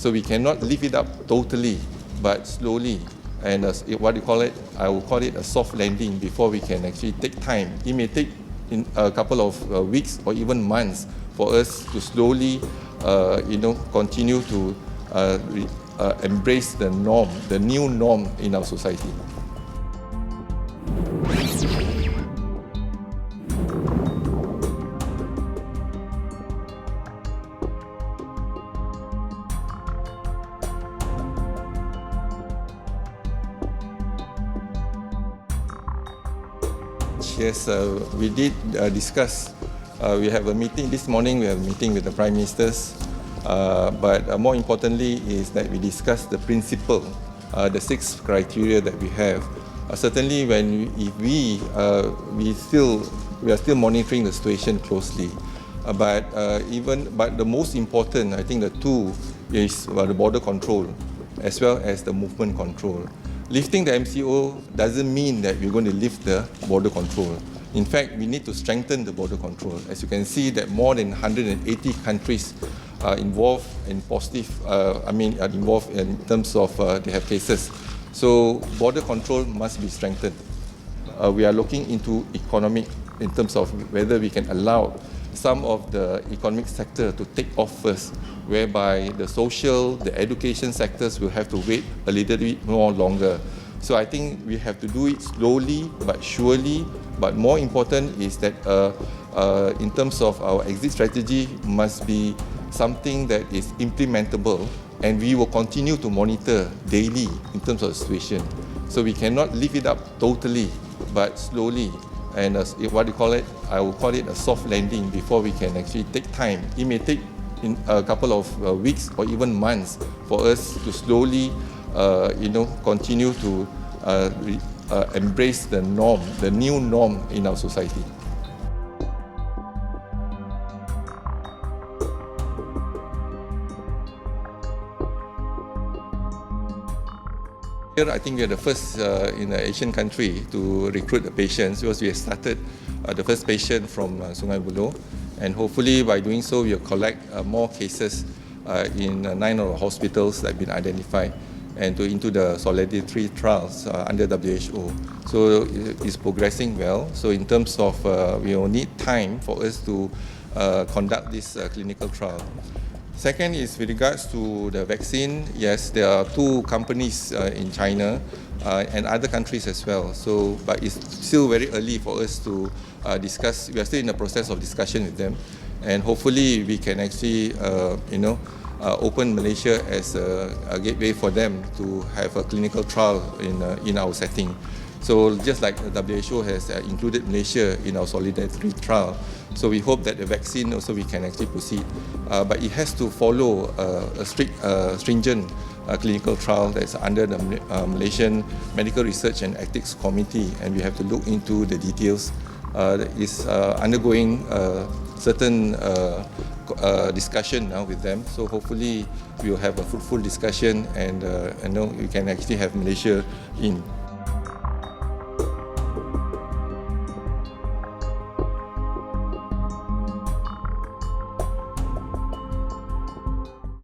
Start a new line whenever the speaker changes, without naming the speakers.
So we cannot lift it up totally, but slowly. And what you call it, I will call it a soft landing before we can actually take time. It may take in a couple of weeks or even months for us to slowly, continue to embrace the norm, the new norm in our society. Yes, we did discuss. We have a meeting this morning. We have a meeting with the Prime Ministers. But more importantly is that we discussed the principle, the 6 criteria that we have. Certainly, we are still monitoring the situation closely. But the most important, I think, the 2 is the border control, as well as the movement control. Lifting the MCO doesn't mean that we're going to lift the border control. In fact, we need to strengthen the border control. As you can see, that more than 180 countries are involved in involved in terms of they have cases. So border control must be strengthened. We are looking into economic in terms of whether we can allow some of the economic sector to take off first, whereby the social, the education sectors will have to wait a little bit more longer. So I think we have to do it slowly but surely. But more important is that in terms of our exit strategy must be something that is implementable, and we will continue to monitor daily in terms of the situation. So we cannot lift it up totally, but slowly. And what you call it, I will call it a soft landing before we can actually take time. It may take in a couple of weeks or even months for us to slowly, continue to embrace the norm, the new norm in our society. Here, I think we are the first in the Asian country to recruit the patients, because we have started the first patient from Sungai Buloh, and hopefully by doing so we will collect more cases in 9 of the hospitals that have been identified, and into the Solidarity trials under WHO. So it's progressing well. So in terms of we will need time for us to conduct this clinical trial. Second is with regards to the vaccine. Yes, there are 2 companies in China and other countries as well. So, but it's still very early for us to discuss. We are still in the process of discussion with them, and hopefully we can actually, open Malaysia as a gateway for them to have a clinical trial in our setting. So just like the WHO has included Malaysia in our Solidarity trial, so we hope that the vaccine also we can actually proceed. But it has to follow a strict, stringent clinical trial that's under the Malaysian Medical Research and Ethics Committee, and we have to look into the details. It's undergoing certain discussion now with them. So hopefully we will have a fruitful discussion, and we can actually have Malaysia in.